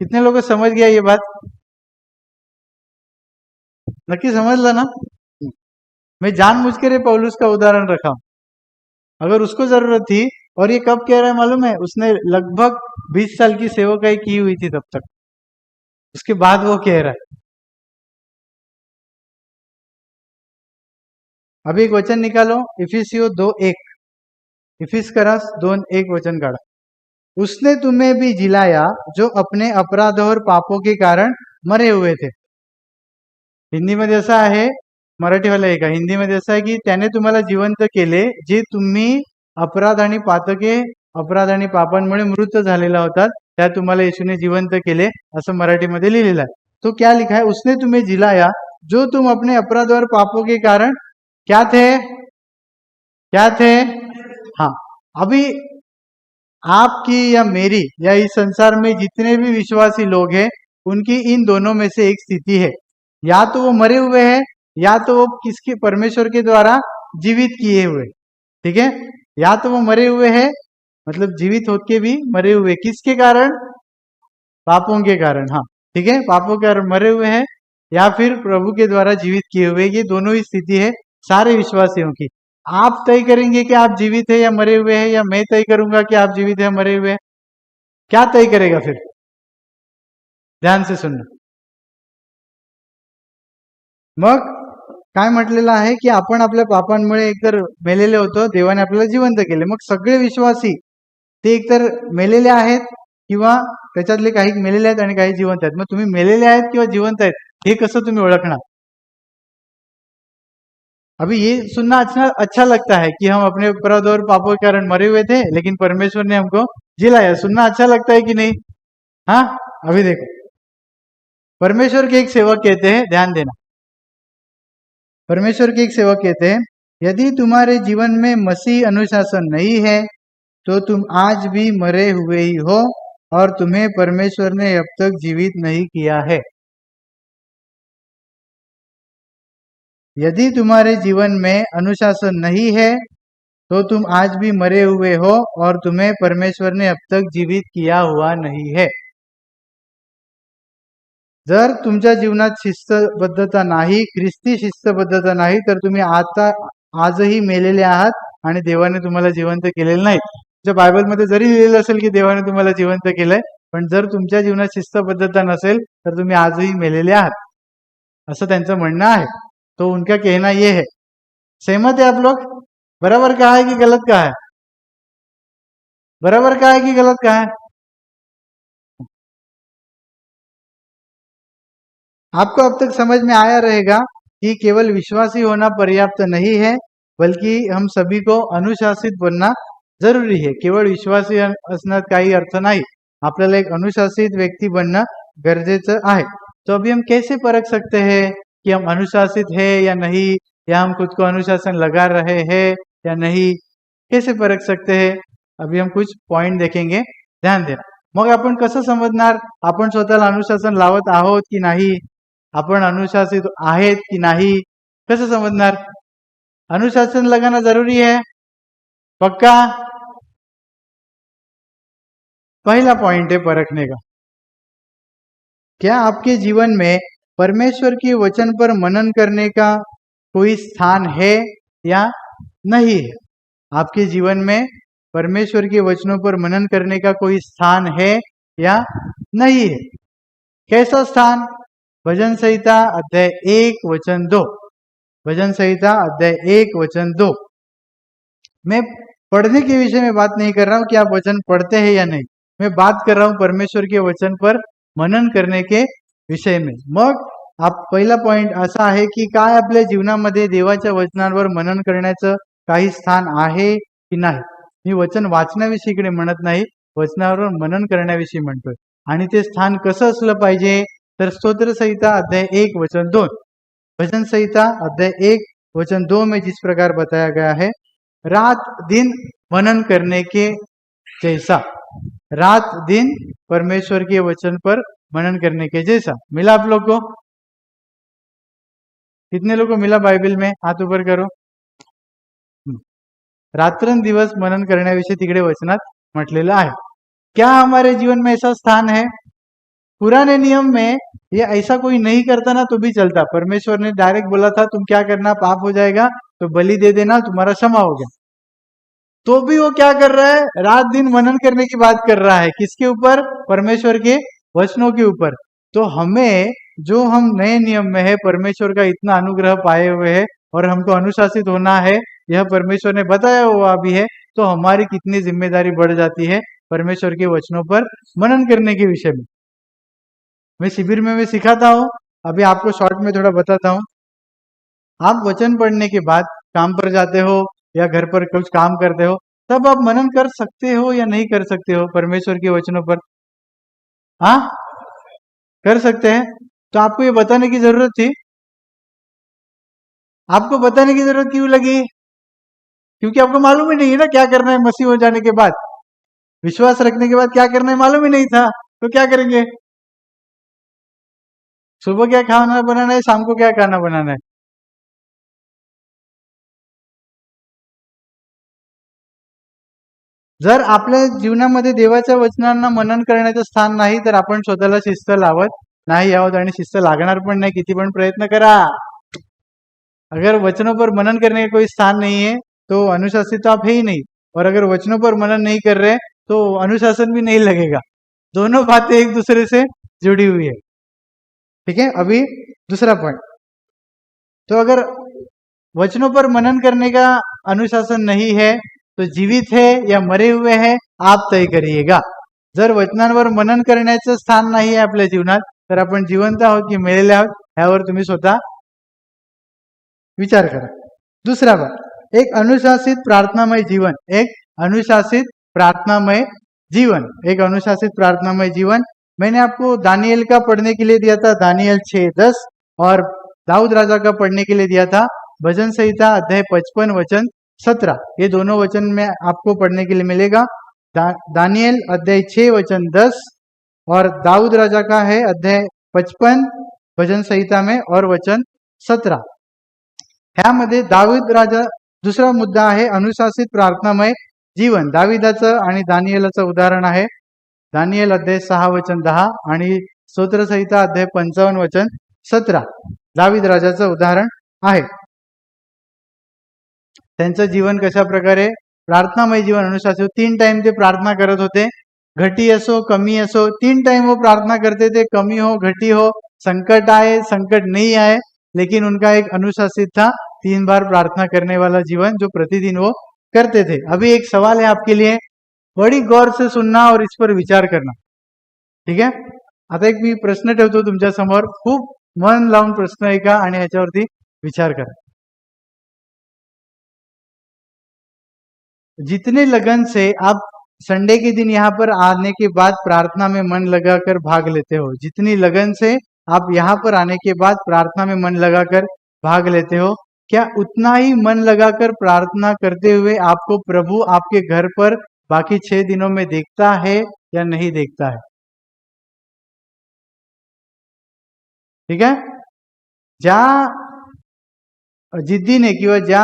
कितने लोग समझ गया ये बात? नक्की समझला ना? मैं जानबूझ कर ये पौलुस का उदाहरण रखा हूं. अगर उसको जरूरत थी, और ये कब कह रहा है मालूम है? उसने लगभग 20 साल की सेवकाई की हुई थी तब तक, उसके बाद वो कह रहा है. अभी एक वचन निकालो, इफिसियो 2:1. इफिसकरस 2:1 वचन काढा. उसने तुम्हें भी जिलाया जो अपने अपराधों और पापों के कारण मरे हुए थे. हिंदीमध्ये असं आहे, मराठीवाला आहे का? हिंदीमध्ये असं आहे की त्याने तुम्हाला जिवंत केले जे तुम्ही अपराध आणि पापांमुळे मृत झालेला होतात, त्या तुम्हाला येशूने जिवंत केले, असं मराठीमध्ये लिहिलेलं आहे. तो क्या लिखा है? उसने तुम्हें जिलाया जो तुम अपने अपराध और पापों के कारण क्या थे? क्या थे? हाँ. अभी आपकी या मेरी या इस संसार में जितने भी विश्वासी लोग हैं, उनकी इन दोनों में से एक स्थिति है. या तो वो मरे हुए हैं, या तो वो किसके परमेश्वर के द्वारा जीवित किए हुए. ठीक है? या तो वो मरे हुए हैं, मतलब जीवित होके भी मरे हुए, किसके कारण? पापों के कारण. हाँ, ठीक है, पापों के कारण मरे हुए हैं, या फिर प्रभु के द्वारा जीवित किए हुए. ये दोनों ही स्थिति है सारे विश्वासियों की. आप तय करेंगे कि आप जीवित है या मरे हुए हैं, या मैं तय करूंगा कि आप जीवित है या मरे हुए हैं? क्या तय करेगा फिर? ध्यान से सुनना. मग काय म्हटलेलं आहे की आपण आपल्या पापांमुळे एकतर मेलेले होतो, देवाने आपल्याला जिवंत केले. मग सगळे विश्वासी ते एकतर मेलेले आहेत, किंवा त्याच्यातले काही मेलेले आहेत आणि काही जिवंत आहेत. मग तुम्ही मेलेले आहेत किंवा जिवंत आहेत हे कसं तुम्ही ओळखणार? अभी ये सुनना अच्छा लगता है कि हम अपने अपराध और पापों के कारण मरे हुए थे, लेकिन परमेश्वर ने हमको जिलाया. सुनना अच्छा लगता है कि नहीं? हाँ. अभी देखो, परमेश्वर के एक सेवक कहते हैं, ध्यान देना. परमेश्वर के एक सेवक कहते हैं, यदि तुम्हारे जीवन में मसीह अनुशासन नहीं है तो तुम आज भी मरे हुए ही हो, और तुम्हें परमेश्वर ने अब तक जीवित नहीं किया है. यदि तुम्हारे जीवन में अनुशासन नहीं है तो तुम आज भी मरे हुए हो, और तुम्हें परमेश्वर ने अब तक जीवित किया हुआ नहीं है. जर तुमच्या जीवनात शिस्तबद्धता नाही, ख्रिस्ती शिस्तबद्धता नाही, तर तुम्ही आजही मेलेले आहात आणि देवाने तुम्हाला जिवंत केलेलं नाही. तुमच्या बायबलमध्ये जरी लिहिलेलं असेल की देवाने तुम्हाला जिवंत केलंय, पण जर तुमच्या जीवनात शिस्तबद्धता नसेल तर तुम्ही आजही मेलेले आहात, असं त्यांचं म्हणणं आहे. तो उनका कहना ये है. सहमत है आप लोग? बराबर कहा है कि गलत कहा है? बराबर कहा है कि गलत कहा है? आपको अब तक समझ में आया रहेगा की केवळ विश्वासी होना पर्याप्त नहीं है, बल्कि हम सभी को अनुशासित बनना जरूरी है. केवळ विश्वासी असण्यात काही अर्थ नाही, आपल्याला एक अनुशासित व्यक्ति बनना गरजेचं आहे. तो अभी हम कैसे परख सकते हैं कि हम अनुशासित है या नहीं, या हम खुद को अनुशासन लगा रहे हैं या नहीं? कैसे परख सकते हैं? अभी हम कुछ पॉइंट देखेंगे, ध्यान देना. मग आपण कसं समजणार आपण स्वतःला अनुशासन लावत आहोत की नाही, आपण अनुशासित आहेत की नाही, कसं समझणार? अनुशासन लगाना जरूरी है, पक्का? पहला पॉइंट है परखने का. क्या आपके जीवन में परमेश्वर के वचन पर मनन करने का कोई स्थान है या नहीं है? आपके जीवन में परमेश्वर के वचनों पर मनन करने का कोई स्थान है या नहीं है? कैसा स्थान? भजन संहिता अध्याय 1 वचन 2. भजन संहिता अध्याय 1 वचन 2. मैं पढ़ने के विषय में बात नहीं कर रहा हूं कि आप वचन पढ़ते हैं या नहीं, मैं बात कर रहा हूं परमेश्वर के वचन पर मनन करने के विषय में. मग आप पहिला पॉइंट असा आहे की काय आपल्या जीवनामध्ये देवाच्या वचनांवर मनन करण्याचं काही स्थान आहे की नाही. मी वचन वाचण्याविषयीकडे म्हणत नाही, वचनावर मनन करण्याविषयी म्हणतोय. आणि ते स्थान कसं असलं पाहिजे? तर स्तोत्र संहिता अध्याय 1 वचन 2, भजन संहिता अध्याय 1 वचन 2 में जिस प्रकार बताया गया है, रात दिन मनन करने के जैसा, रात दिन परमेश्वर के वचन पर मनन करने के जैसा। मिला आप लोग को? कितने लोग को मिला बाइबल में? हाथ ऊपर करो। रात्रंदिवस मनन करण्याविषयी तिकडे वचनात म्हटलेलं आहे। क्या हमारे जीवन में ऐसा स्थान है? पुराने नियम में ये ऐसा कोई नहीं करता ना तो भी चलता। परमेश्वर ने डायरेक्ट बोला था तुम क्या करना, पाप हो जाएगा तो बलि दे देना, तुम्हारा क्षमा हो गया। तो भी वो क्या कर रहा है? रात दिन मनन करने की बात कर रहा है। किसके ऊपर? परमेश्वर के वचनों के ऊपर। तो हमें, जो हम नए नियम में है, परमेश्वर का इतना अनुग्रह पाए हुए है और हमको अनुशासित होना है, यह परमेश्वर ने बताया हुआ भी है, तो हमारी कितनी जिम्मेदारी बढ़ जाती है परमेश्वर के वचनों पर मनन करने के विषय में। मैं शिविर में सिखाता हूँ, अभी आपको शॉर्ट में थोड़ा बताता हूँ। आप वचन पढ़ने के बाद काम पर जाते हो या घर पर कुछ काम करते हो, तब आप मनन कर सकते हो या नहीं कर सकते हो परमेश्वर के वचनों पर? हाँ, कर सकते हैं। तो आपको ये बताने की जरूरत थी? आपको बताने की जरूरत क्यों लगी? क्योंकि आपको मालूम ही नहीं है ना क्या करना है मसीह हो जाने के बाद। विश्वास रखने के बाद क्या करना है मालूम ही नहीं था, तो क्या करेंगे? सुबह क्या खाना बनाना है, शाम को क्या खाना बनाना है? जर आपल्या जीवनामध्ये देवाच्या वचनांना मनन करण्याचं स्थान नाही, तर आपण स्वतःला शिस्त लावत नाही आहोत आणि शिस्त लागणार पण नाही, किती पण प्रयत्न करा। अगर वचनों पर मनन करने का कोई स्थान नहीं है तो अनुशासित तो आप है ही नहीं, और अगर वचनों पर मनन नहीं कर रहे तो अनुशासन भी नहीं लगेगा। दोनों बातें एक दूसरे से जुड़ी हुई है। ठीक है, अभी दूसरा पॉइंट। तो अगर वचनों पर मनन करने का अनुशासन नहीं है तो जीवित है या मरे हुए हैं, आप तय करिएगा। जर वचनांवर मनन करण्याचं स्थान नाही आहे आपल्या जीवनात, तर आपण जिवंत आहोत की मेलेले आहोत यावर तुम्ही स्वतः विचार करा। दूसरा बात, एक अनुशासित प्रार्थनामय जीवन, एक अनुशासित प्रार्थनामय जीवन, एक अनुशासित प्रार्थनामय जीवन। मैंने आपको दानियल का पढ़ने के लिए दिया था, दानियल 6:10, और दाऊद राजा का पढ़ने के लिए दिया था भजन संहिता अध्याय 55 वचन 17। ये दोनों वचन में आपको पढ़ने के लिए मिलेगा। दानियल अध्याय 6 वचन 10 और दाऊद राजा का है अध्याय 55 भजन संहिता में और वचन 17। ह्यामध्ये दावीद राजा, दुसरा मुद्दा आहे अनुशासित प्रार्थनामय जीवन। दाविदाचं आणि दानियेलाचं उदाहरण आहे दानियल अध्याय 6 वचन 10 आणि स्तोत्र संहिता अध्याय 55 वचन 17। दावीद राजाचं उदाहरण आहे। त्यांचं जीवन कशा प्रकारे प्रार्थनामय जीवन अनुशासित, 3 टाइम ते प्रार्थना करत होते, घटी असो कमी असो 3 टाइम वो प्रार्थना करते थे, कमी हो घटी हो, संकट आए संकट नहीं आए, लेकिन उनका एक अनुशासित था 3 बार प्रार्थना करने वाला जीवन जो प्रतिदिन वो करते थे। अभी एक सवाल है आपके लिए, बड़ी गौर से सुनना और इस पर विचार करना। ठीक है, आता एक मी प्रश्न ठेवतो तुमच्या समोर, खूप मन लावून प्रश्न ऐका आणि ह्याच्यावरती विचार करा। जितने लगन से आप संडे के दिन यहाँ पर आने के बाद प्रार्थना में मन लगाकर भाग लेते हो, जितनी लगन से आप यहाँ पर आने के बाद प्रार्थना में मन लगाकर भाग लेते हो, क्या उतना ही मन लगाकर प्रार्थना करते हुए आपको प्रभु आपके घर पर बाकी 6 दिनों में देखता है या नहीं देखता है? ठीक है, ज्या जिद्दीने किंवा ज्या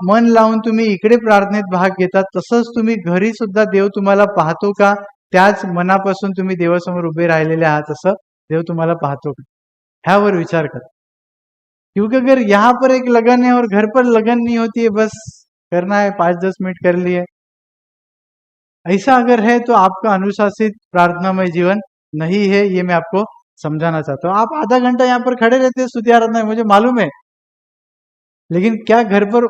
मन लावून तुम्ही इकडे प्रार्थनेत भाग घेता, तसंच तुम्ही घरी सुद्धा देव तुम्हाला पाहतो का? त्याच मनापासून तुम्ही देवासमोर उभे राहिलेले आहात असं देव तुम्हाला पाहतो का? ह्यावर विचार करा। क्योंकि अगर यहाँ पर एक लगन है और घर पर लगन नहीं होती है, बस करना है 5-10 मिनट कर लिए, ऐसा अगर है तो आपका अनुशासित प्रार्थनामय जीवन नहीं है, ये मैं आपको समझाना चाहता हूँ। आप आधा घंटा यहाँ पर खड़े रहते हैं स्तुति आराधना में, मुझे मालूम है, लेकिन क्या घर पर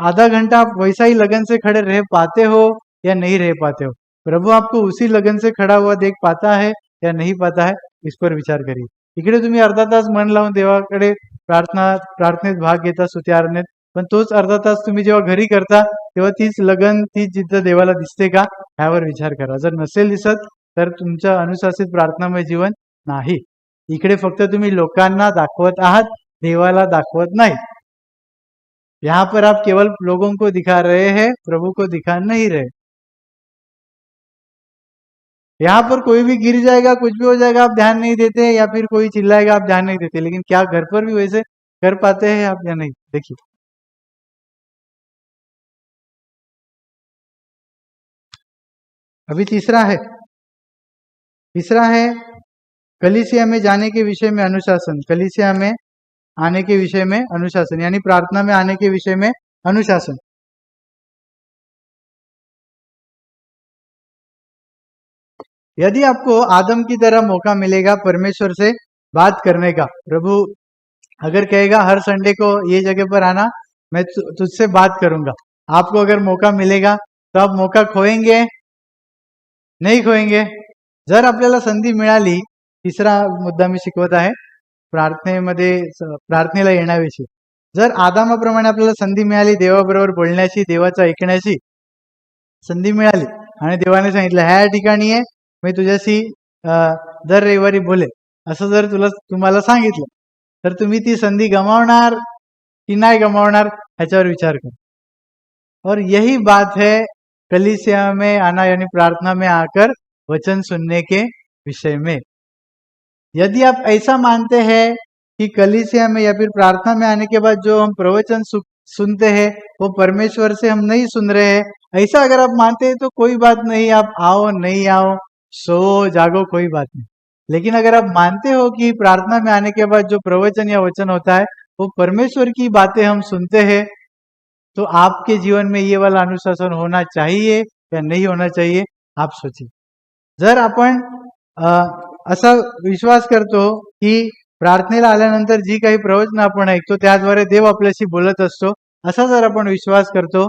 आधा घंटा आप वैसा ही लगन से खड़े रह पाते हो या नहीं रह पाते हो? प्रभु आपको उसी लगन से खड़ा हुआ देख पाता है या नहीं पाता है? इस पर विचार करिए। इकडे तुम्ही अर्धा तास मन लावून देवाकडे प्रार्थनेत भाग घेता, स्तुती आराधनेत, पण तोच अर्धा तास तुम्ही जेव्हा घरी करता तेव्हा तीच लगन, तीच जिद्द देवाला दिसते का? ह्यावर विचार करा। जर नसेल दिसत तर तुमचं अनुशासित प्रार्थनामय जीवन नाही। इकडे फक्त तुम्ही लोकांना दाखवत आहात, देवाला दाखवत नाही. यहाँ पर आप केवल लोगों को दिखा रहे हैं, प्रभु को दिखा नहीं रहे. यहाँ पर कोई भी गिर जाएगा, कुछ भी हो जाएगा, आप ध्यान नहीं देते, या फिर कोई चिल्लाएगा, आप ध्यान नहीं देते. लेकिन क्या घर पर भी वैसे कर पाते हैं आप या नहीं? देखिए, अभी तीसरा है कलीसिया में जाने के विषय में अनुशासन. कलीसिया में आने के विषय में अनुशासन, यानी प्रार्थना में आने के विषय में अनुशासन. यदि आपको आदम की तरह मौका मिलेगा परमेश्वर से बात करने का, प्रभु अगर कहेगा हर संडे को ये जगह पर आना, मैं तुझसे बात करूंगा, आपको अगर मौका मिलेगा तो आप मौका खोएंगे? नाही खोएंगे. जर आपल्याला संधी मिळाली, तिसरा मुद्दा मी शिकवत आहे प्रार्थनेला येण्याविषयी. जर आदामाप्रमाणे आपल्याला संधी मिळाली देवाबरोबर बोलण्याची, देवाचं ऐकण्याची संधी मिळाली, आणि देवाने सांगितलं ह्या ठिकाणी आहे, मी तुझ्याशी दर रविवारी बोलेल, असं जर तुम्हाला सांगितलं, तर तुम्ही ती संधी गमावणार की नाही गमावणार, ह्याच्यावर विचार करा. और यही बात है कलीसिया में आना, यानी प्रार्थना में आकर वचन सुनने के विषय में. यदि आप ऐसा मानते हैं कि कलीसिया में या फिर प्रार्थना में आने के बाद जो हम प्रवचन सुनते हैं वो परमेश्वर से हम नहीं सुन रहे हैं, ऐसा अगर आप मानते हैं तो कोई बात नहीं, आप आओ नहीं आओ, सो जागो, कोई बात नहीं. लेकिन अगर आप मानते हो कि प्रार्थना में आने के बाद जो प्रवचन या वचन होता है वो परमेश्वर की बातें हम सुनते हैं, तो आपके जीवन में ये वाला अनुशासन होना चाहिए या नहीं होना चाहिए, आप सोचिए. जर आपण असा विश्वास करतो की प्रार्थनेला आल्यानंतर जी काही प्रवचन आपण ऐकतो त्याद्वारे देव आपल्याशी बोलत असतो, असा जर आपण विश्वास करतो,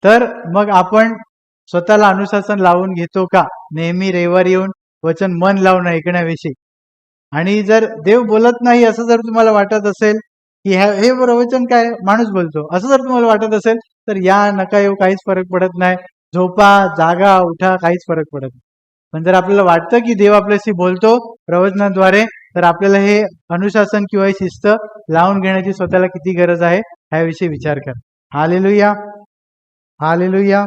तर मग आपण स्वतःला अनुशासन लावून घेतो का नेहमी रविवारी येऊन वचन मन लावून ऐकण्याविषयी? आणि जर देव बोलत नाही असं जर तुम्हाला वाटत असेल की हे प्रवचन काय माणूस बोलतो, असं जर तुम्हाला वाटत असेल, तर या नका येऊ, काहीच फरक पडत नाही, झोपा, जागा, उठा, काहीच फरक पडत नाही. पण जर आपल्याला वाटतं की देव आपल्याशी बोलतो प्रवचनाद्वारे, तर आपल्याला हे अनुशासन किंवा शिस्त लावून घेण्याची स्वतःला किती गरज आहे ह्याविषयी विचार करा. Hallelujah, hallelujah.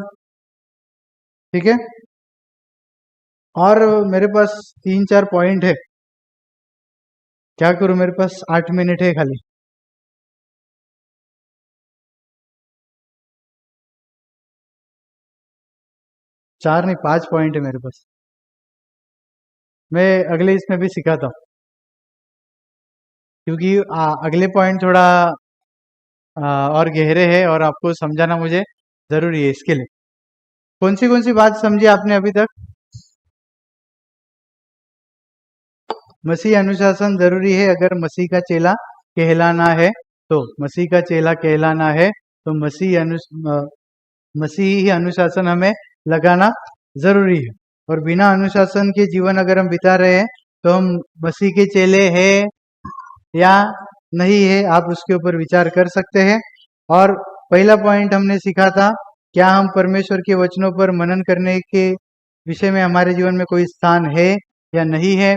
ठीक है. और मेरे पास 3-4 पॉइंट है. क्या करूं, मेरे पास 8 मिनट है खाली. 4 नहीं 5 पॉइंट है मेरे पास. मैं अगले इसमें भी सिखाता हूँ, क्योंकि अगले पॉइंट थोड़ा और गहरे हैं और आपको समझाना मुझे जरूरी है. इसके लिए कौन सी बात समझी आपने अभी तक? मसीह अनुशासन जरूरी है अगर मसीह का चेला कहलाना है, तो मसीह का चेला कहलाना है तो मसीही अनुशासन हमें लगाना जरूरी है. और बिना अनुशासन के जीवन अगर हम बिता रहे हैं तो हम मसीह के चेले हैं या नहीं है, आप उसके ऊपर विचार कर सकते हैं. और पहला पॉइंट हमने सीखा था, क्या हम परमेश्वर के वचनों पर मनन करने के विषय में हमारे जीवन में कोई स्थान है या नहीं है,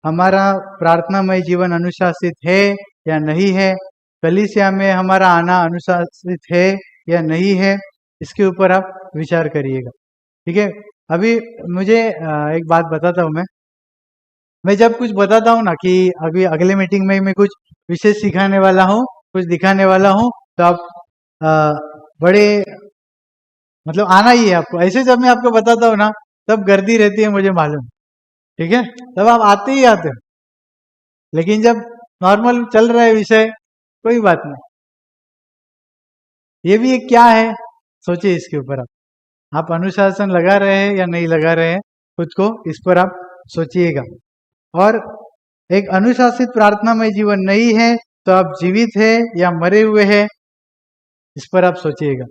हमारा प्रार्थनामय जीवन अनुशासित है या नहीं है, कलीसिया में हमारा आना अनुशासित है या नहीं है, इसके ऊपर आप विचार करिएगा. ठीक है. अभी मुझे एक बात बताता हूँ. मैं जब कुछ बताता हूँ ना कि अभी अगले मीटिंग में मैं कुछ विशेष सिखाने वाला हूँ, कुछ दिखाने वाला हूँ, तो आप बड़े मतलब आना ही है आपको. ऐसे जब मैं आपको बताता हूँ ना, तब गर्दी रहती है, मुझे मालूम. ठीक है. तब आप आते ही आते हो. लेकिन जब नॉर्मल चल रहा है विषय, कोई बात नहीं. ये भी एक क्या है, सोचिए इसके ऊपर. आप अनुशासन लगा रहे हैं या नहीं लगा रहे हैं, खुद को इस पर आप सोचिएगा. और एक अनुशासित प्रार्थनामय जीवन नहीं है तो आप जीवित है या मरे हुए हैं, इस पर आप सोचिएगा.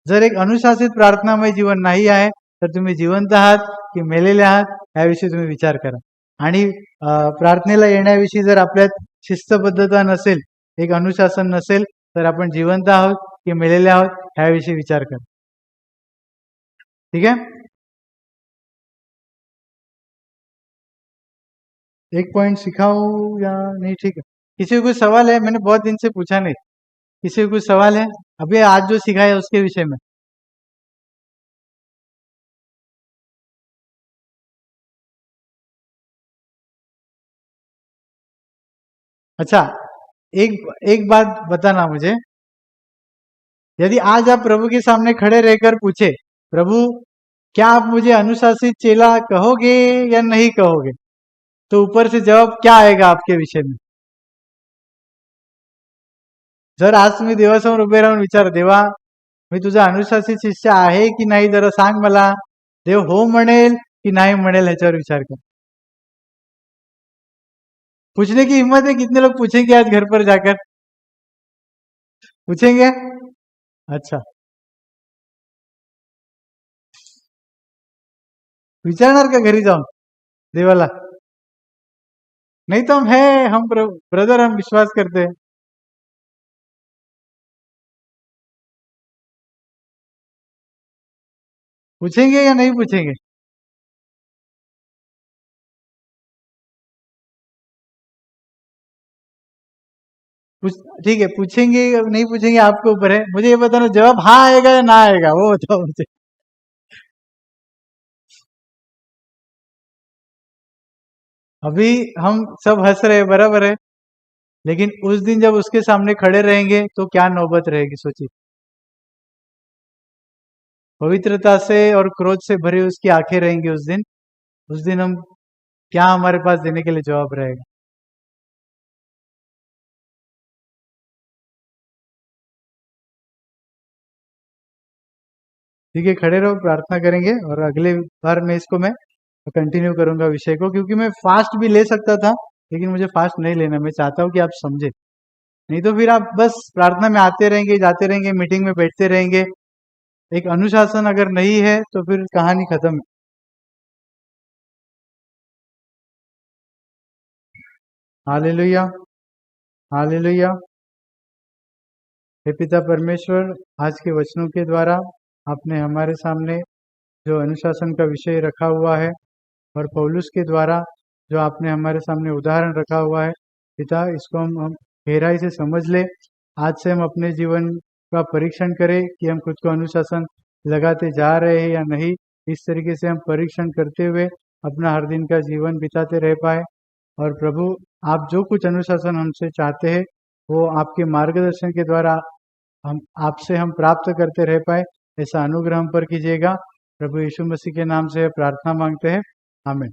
जर एक अनुशासित प्रार्थनामय जीवन नाही आहे तर तुम्ही जिवंत आहात की मेलेले आहात याविषयी तुम्ही विचार करा. आणि प्रार्थनेला येण्याविषयी जर आपल्यात शिस्तबद्धता नसेल, एक अनुशासन नसेल, तर आपण जिवंत आहोत की मेलेले आहोत ह्याविषयी विचार करा. ठीक है. एक पॉइंट सिखाऊं या नहीं? ठीक है। किसी को कुछ सवाल है? मैंने बहुत दिन से पूछा नहीं। किसी को कुछ सवाल है अभी आज जो सिखाया उसके विषय में? अच्छा, एक एक बात बताना मुझे। यदि आज आप प्रभु के सामने खड़े रहकर पूछे, प्रभु क्या आप मुझे अनुशासित चेला कहोगे या नहीं कहोगे, तो ऊपर से जवाब क्या आएगा आपके विषय में? जर आज तुम्ही देवासमोर उभे राहून विचार, देवा मी तुझा अनुशासित शिष्य आहे की नाही जरा सांग मला. देव हो म्हणेल की नाही म्हणेल ह्याच्यावर विचार कर. पूछने की हिम्मत है? कितने लोग पूछेंगे आज घर पर जाकर? पूछेंगे? अच्छा, विचारणार का घरी जाऊन देवाला? नहीं तो हम है, हम ब्रदर, हम विश्वास करते हैं. पूछेंगे या नहीं पूछेंगे? पूछ ठीक है, पूछेंगे या नहीं पूछेंगे आपके ऊपर है. मुझे ये बताना, जवाब हाँ आएगा या ना आएगा वो बताओ मुझे. अभी हम सब हंस रहे हैं, बराबर है, लेकिन उस दिन जब उसके सामने खड़े रहेंगे तो क्या नौबत रहेगी सोचिए. पवित्रता से और क्रोध से भरी उसकी आंखें रहेंगी उस दिन. उस दिन हम क्या हमारे पास देने के लिए जवाब रहेगा? ठीक है, खड़े रहो, प्रार्थना करेंगे और अगले बार में इसको मैं कंटिन्यू करूंगा विषय को, क्योंकि मैं फास्ट भी ले सकता था, लेकिन मुझे फास्ट नहीं लेना. मैं चाहता हूँ कि आप समझे. नहीं तो फिर आप बस प्रार्थना में आते रहेंगे, जाते रहेंगे, मीटिंग में बैठते रहेंगे. एक अनुशासन अगर नहीं है तो फिर कहानी खत्म है. Hallelujah, hallelujah. हे पिता परमेश्वर, आज के वचनों के द्वारा आपने हमारे सामने जो अनुशासन का विषय रखा हुआ है, और पौलुस के द्वारा जो आपने हमारे सामने उदाहरण रखा हुआ है, पिता इसको हम गहराई से समझ ले. आज से हम अपने जीवन का परीक्षण करें कि हम खुद को अनुशासन लगाते जा रहे हैं या नहीं. इस तरीके से हम परीक्षण करते हुए अपना हर दिन का जीवन बिताते रह पाए. और प्रभु, आप जो कुछ अनुशासन हमसे चाहते हैं वो आपके मार्गदर्शन के द्वारा हम आपसे हम प्राप्त करते रह पाए, ऐसा अनुग्रह हम पर कीजिएगा. प्रभु यीशु मसीह के नाम से प्रार्थना मांगते हैं, आमीन.